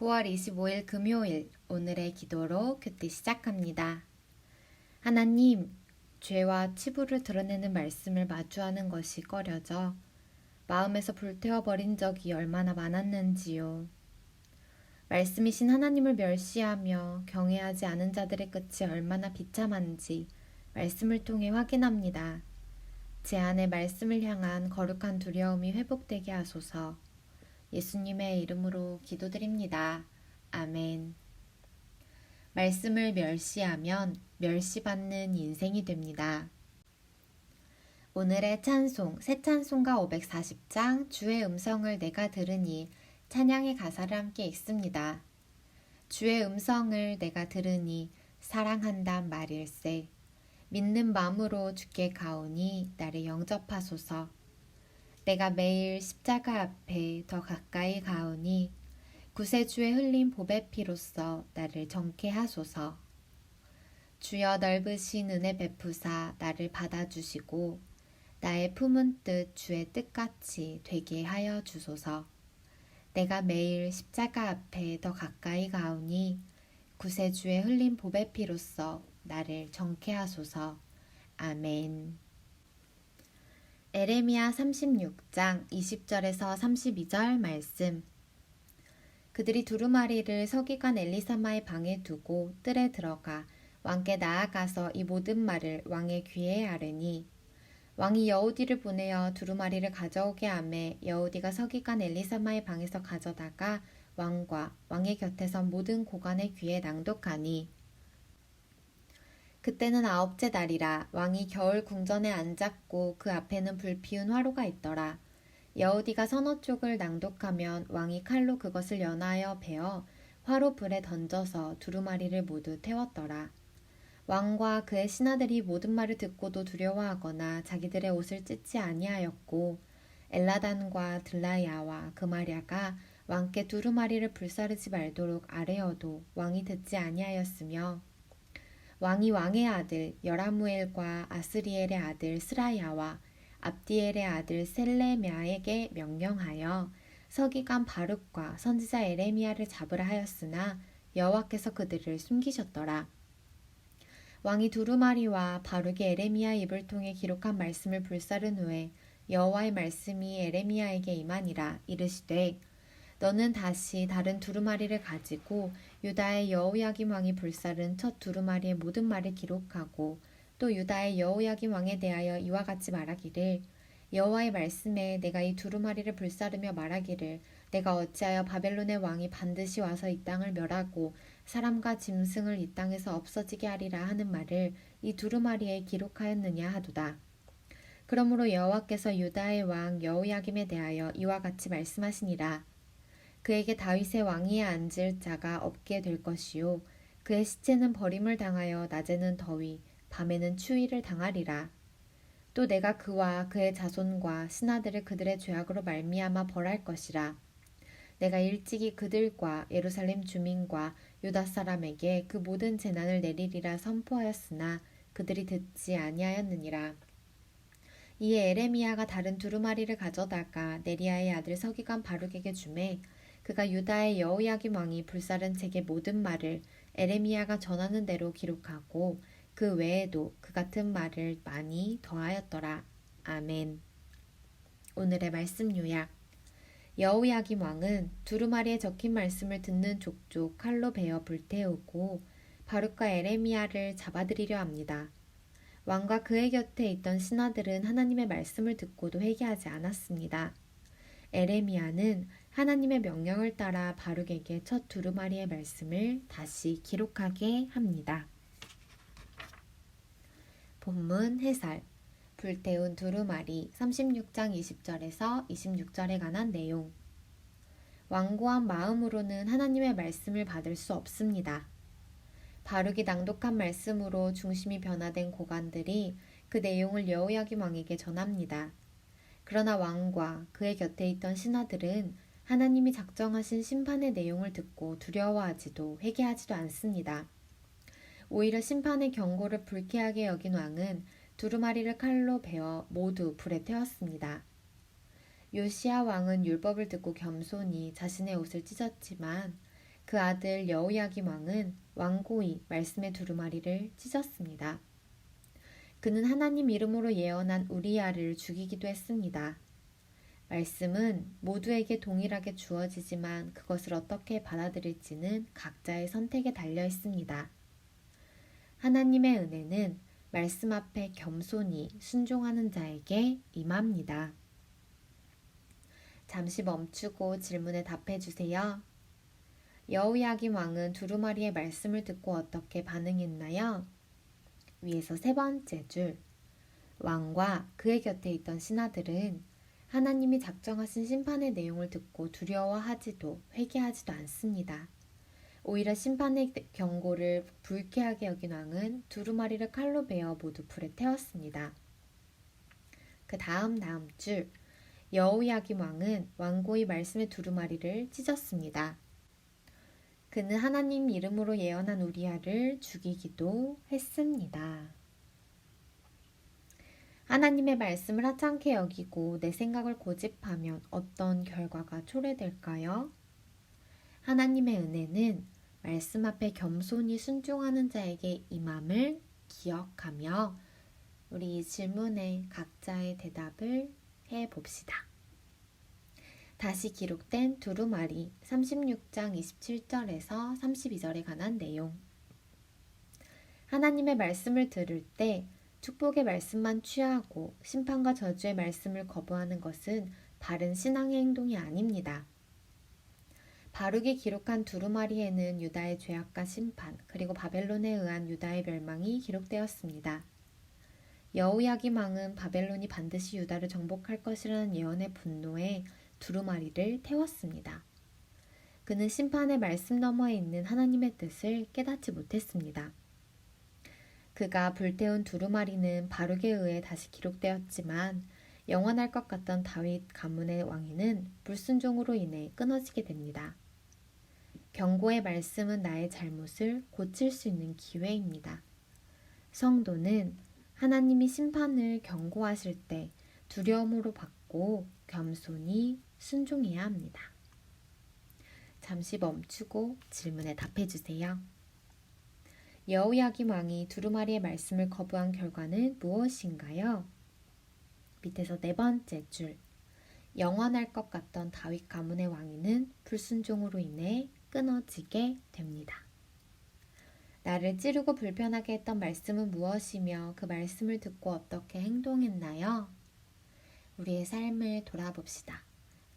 9월 25일 금요일 오늘의 기도로 큐티 시작합니다. 하나님, 죄와 치부를 드러내는 말씀을 마주하는 것이 꺼려져 마음에서 불태워버린 적이 얼마나 많았는지요. 말씀이신 하나님을 멸시하며 경외하지 않은 자들의 끝이 얼마나 비참한지 말씀을 통해 확인합니다. 제 안에 말씀을 향한 거룩한 두려움이 회복되게 하소서. 예수님의 이름으로 기도드립니다. 아멘. 말씀을 멸시하면 멸시받는 인생이 됩니다. 오늘의 찬송, 새 찬송가 540장 주의 음성을 내가 들으니 찬양의 가사를 함께 읽습니다. 주의 음성을 내가 들으니 사랑한단 말일세. 믿는 마음으로 주께 가오니 나를 영접하소서. 내가 매일 십자가 앞에 더 가까이 가오니 구세주의 흘린 보배 피로써 나를 정케 하소서. 주여 넓으신 은혜 베푸사 나를 받아주시고 나의 품은 뜻 주의 뜻같이 되게 하여 주소서. 내가 매일 십자가 앞에 더 가까이 가오니 구세주의 흘린 보배 피로써 나를 정케 하소서. 아멘. 에레미야 36장 20절에서 32절 말씀. 그들이 두루마리를 서기관 엘리사마의 방에 두고 뜰에 들어가 왕께 나아가서 이 모든 말을 왕의 귀에 아뢰니 왕이 여우디를 보내어 두루마리를 가져오게 하매 여우디가 서기관 엘리사마의 방에서 가져다가 왕과 왕의 곁에서 모든 고관의 귀에 낭독하니 그때는 9째 달이라. 왕이 겨울 궁전에 앉았고 그 앞에는 불 피운 화로가 있더라. 여우디가 서너 쪽을 낭독하면 왕이 칼로 그것을 연하여 베어 화로 불에 던져서 두루마리를 모두 태웠더라. 왕과 그의 신하들이 모든 말을 듣고도 두려워하거나 자기들의 옷을 찢지 아니하였고 엘라단과 들라야와 그마랴가 왕께 두루마리를 불사르지 말도록 아뢰어도 왕이 듣지 아니하였으며 왕이 왕의 아들 여라무엘과 아스리엘의 아들 스라야와 압디엘의 아들 셀레미아에게 명령하여 서기관 바룩과 선지자 에레미야를 잡으라 하였으나 여호와께서 그들을 숨기셨더라. 왕이 두루마리와 바룩의 에레미야 입을 통해 기록한 말씀을 불사른 후에 여호와의 말씀이 에레미야에게 임하니라. 이르시되 너는 다시 다른 두루마리를 가지고 유다의 여호야김 왕이 불사른 첫 두루마리의 모든 말을 기록하고 또 유다의 여호야김 왕에 대하여 이와 같이 말하기를 여호와의 말씀에 내가 이 두루마리를 불사르며 말하기를 내가 어찌하여 바벨론의 왕이 반드시 와서 이 땅을 멸하고 사람과 짐승을 이 땅에서 없어지게 하리라 하는 말을 이 두루마리에 기록하였느냐 하도다. 그러므로 여호와께서 유다의 왕 여호야김에 대하여 이와 같이 말씀하시니라. 그에게 다윗의 왕위에 앉을 자가 없게 될 것이요 그의 시체는 버림을 당하여 낮에는 더위 밤에는 추위를 당하리라. 또 내가 그와 그의 자손과 신하들을 그들의 죄악으로 말미암아 벌할 것이라. 내가 일찍이 그들과 예루살렘 주민과 유다 사람에게 그 모든 재난을 내리리라 선포하였으나 그들이 듣지 아니하였느니라. 이에 에레미야가 다른 두루마리를 가져다가 네리야의 아들 서기관 바룩에게 주매 그가 유다의 여호야김 왕이 불사른 책의 모든 말을 에레미야가 전하는 대로 기록하고 그 외에도 그 같은 말을 많이 더하였더라. 아멘. 오늘의 말씀 요약. 여호야김 왕은 두루마리에 적힌 말씀을 듣는 족족 칼로 베어 불태우고 바룩과 에레미야를 잡아들이려 합니다. 왕과 그의 곁에 있던 신하들은 하나님의 말씀을 듣고도 회개하지 않았습니다. 에레미야는 하나님의 명령을 따라 바룩에게 첫 두루마리의 말씀을 다시 기록하게 합니다. 본문 해설. 불태운 두루마리 36장 20절에서 26절에 관한 내용. 완고한 마음으로는 하나님의 말씀을 받을 수 없습니다. 바룩이 낭독한 말씀으로 중심이 변화된 고관들이 그 내용을 여호야김 왕에게 전합니다. 그러나 왕과 그의 곁에 있던 신하들은 하나님이 작정하신 심판의 내용을 듣고 두려워하지도 회개하지도 않습니다. 오히려 심판의 경고를 불쾌하게 여긴 왕은 두루마리를 칼로 베어 모두 불에 태웠습니다. 요시야 왕은 율법을 듣고 겸손히 자신의 옷을 찢었지만 그 아들 여호야김 왕은 완고히 말씀의 두루마리를 찢었습니다. 그는 하나님 이름으로 예언한 우리야를 죽이기도 했습니다. 말씀은 모두에게 동일하게 주어지지만 그것을 어떻게 받아들일지는 각자의 선택에 달려 있습니다. 하나님의 은혜는 말씀 앞에 겸손히 순종하는 자에게 임합니다. 잠시 멈추고 질문에 답해 주세요. 여호야김 왕은 두루마리의 말씀을 듣고 어떻게 반응했나요? 위에서 세 번째 줄. 왕과 그의 곁에 있던 신하들은 하나님이 작정하신 심판의 내용을 듣고 두려워하지도 회개하지도 않습니다. 오히려 심판의 경고를 불쾌하게 여긴 왕은 두루마리를 칼로 베어 모두 불에 태웠습니다. 그 다음 줄. 여호야김 왕은 완고히 말씀의 두루마리를 찢었습니다. 그는 하나님 이름으로 예언한 우리야를 죽이기도 했습니다. 하나님의 말씀을 하찮게 여기고 내 생각을 고집하면 어떤 결과가 초래될까요? 하나님의 은혜는 말씀 앞에 겸손히 순종하는 자에게 임함을 기억하며 우리 이 질문에 각자의 대답을 해봅시다. 다시 기록된 두루마리 36장 27절에서 32절에 관한 내용. 하나님의 말씀을 들을 때 축복의 말씀만 취하고 심판과 저주의 말씀을 거부하는 것은 바른 신앙의 행동이 아닙니다. 바룩이 기록한 두루마리에는 유다의 죄악과 심판, 그리고 바벨론에 의한 유다의 멸망이 기록되었습니다. 여호야김 왕은 바벨론이 반드시 유다를 정복할 것이라는 예언의 분노에 두루마리를 태웠습니다. 그는 심판의 말씀 너머에 있는 하나님의 뜻을 깨닫지 못했습니다. 그가 불태운 두루마리는 바룩에 의해 다시 기록되었지만 영원할 것 같던 다윗 가문의 왕위는 불순종으로 인해 끊어지게 됩니다. 경고의 말씀은 나의 잘못을 고칠 수 있는 기회입니다. 성도는 하나님이 심판을 경고하실 때 두려움으로 받고 겸손히 순종해야 합니다. 잠시 멈추고 질문에 답해 주세요. 여호야김 왕이 두루마리의 말씀을 거부한 결과는 무엇인가요? 밑에서 네 번째 줄. 영원할 것 같던 다윗 가문의 왕위는 불순종으로 인해 끊어지게 됩니다. 나를 찌르고 불편하게 했던 말씀은 무엇이며 그 말씀을 듣고 어떻게 행동했나요? 우리의 삶을 돌아봅시다.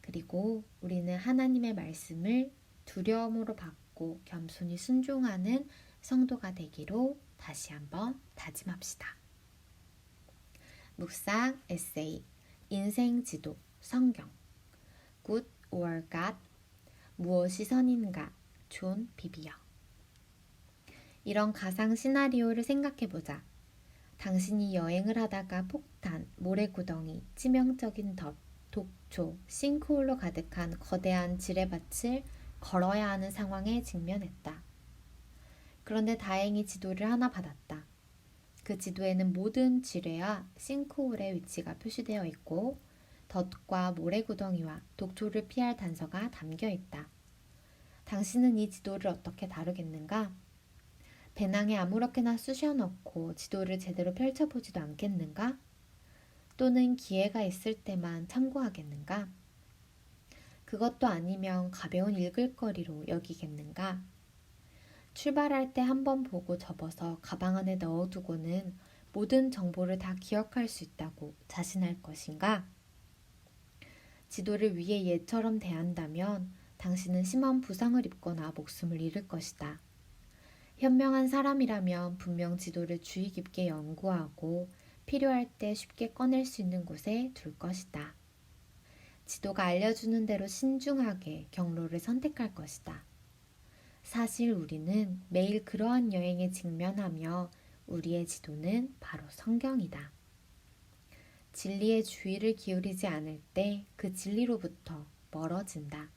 그리고 우리는 하나님의 말씀을 두려움으로 받고 겸손히 순종하는 성도가 되기로 다시 한번 다짐합시다. 묵상 에세이 인생 지도 성경 Good or God 무엇이 선인가 존 비비어 이런 가상 시나리오를 생각해보자. 당신이 여행을 하다가 폭탄, 모래구덩이, 치명적인 덫, 독초, 싱크홀로 가득한 거대한 지뢰밭을 걸어야 하는 상황에 직면했다. 그런데 다행히 지도를 하나 받았다. 그 지도에는 모든 지뢰와 싱크홀의 위치가 표시되어 있고 덫과 모래구덩이와 독초를 피할 단서가 담겨 있다. 당신은 이 지도를 어떻게 다루겠는가? 배낭에 아무렇게나 쑤셔 넣고 지도를 제대로 펼쳐보지도 않겠는가? 또는 기회가 있을 때만 참고하겠는가? 그것도 아니면 가벼운 읽을거리로 여기겠는가? 출발할 때 한번 보고 접어서 가방 안에 넣어두고는 모든 정보를 다 기억할 수 있다고 자신할 것인가? 지도를 위에 얘처럼 대한다면 당신은 심한 부상을 입거나 목숨을 잃을 것이다. 현명한 사람이라면 분명 지도를 주의 깊게 연구하고 필요할 때 쉽게 꺼낼 수 있는 곳에 둘 것이다. 지도가 알려주는 대로 신중하게 경로를 선택할 것이다. 사실 우리는 매일 그러한 여행에 직면하며 우리의 지도는 바로 성경이다. 진리에 주의를 기울이지 않을 때 그 진리로부터 멀어진다.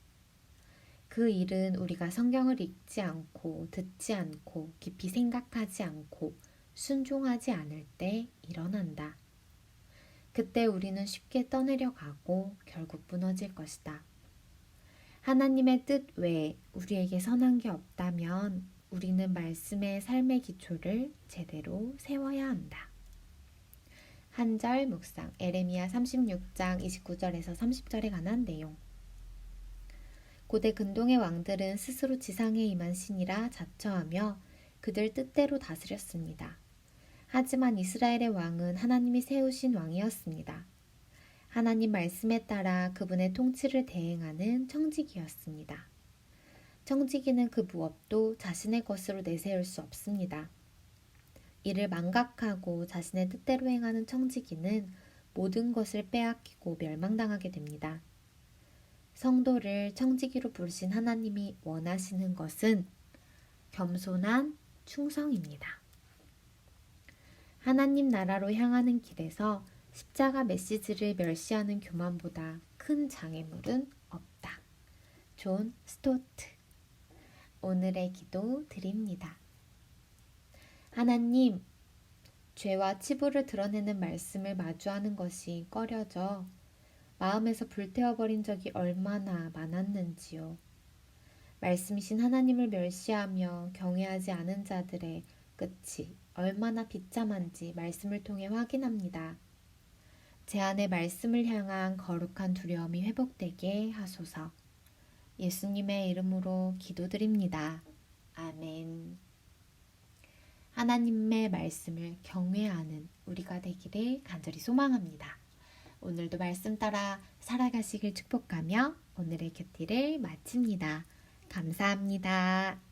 그 일은 우리가 성경을 읽지 않고 듣지 않고 깊이 생각하지 않고 순종하지 않을 때 일어난다. 그때 우리는 쉽게 떠내려가고 결국 무너질 것이다. 하나님의 뜻 외에 우리에게 선한 게 없다면 우리는 말씀의 삶의 기초를 제대로 세워야 한다. 한 절 묵상, 에레미야 36장 29절에서 30절에 관한 내용. 고대 근동의 왕들은 스스로 지상에 임한 신이라 자처하며 그들 뜻대로 다스렸습니다. 하지만 이스라엘의 왕은 하나님이 세우신 왕이었습니다. 하나님 말씀에 따라 그분의 통치를 대행하는 청지기였습니다. 청지기는 그 무엇도 자신의 것으로 내세울 수 없습니다. 이를 망각하고 자신의 뜻대로 행하는 청지기는 모든 것을 빼앗기고 멸망당하게 됩니다. 성도를 청지기로 부르신 하나님이 원하시는 것은 겸손한 충성입니다. 하나님 나라로 향하는 길에서 십자가 메시지를 멸시하는 교만보다 큰 장애물은 없다. 존 스토트. 오늘의 기도 드립니다. 하나님, 죄와 치부를 드러내는 말씀을 마주하는 것이 꺼려져 마음에서 불태워버린 적이 얼마나 많았는지요. 말씀이신 하나님을 멸시하며 경외하지 않은 자들의 끝이 얼마나 비참한지 말씀을 통해 확인합니다. 제 안에 말씀을 향한 거룩한 두려움이 회복되게 하소서. 예수님의 이름으로 기도드립니다. 아멘. 하나님의 말씀을 경외하는 우리가 되기를 간절히 소망합니다. 오늘도 말씀 따라 살아가시길 축복하며 오늘의 큐티를 마칩니다. 감사합니다.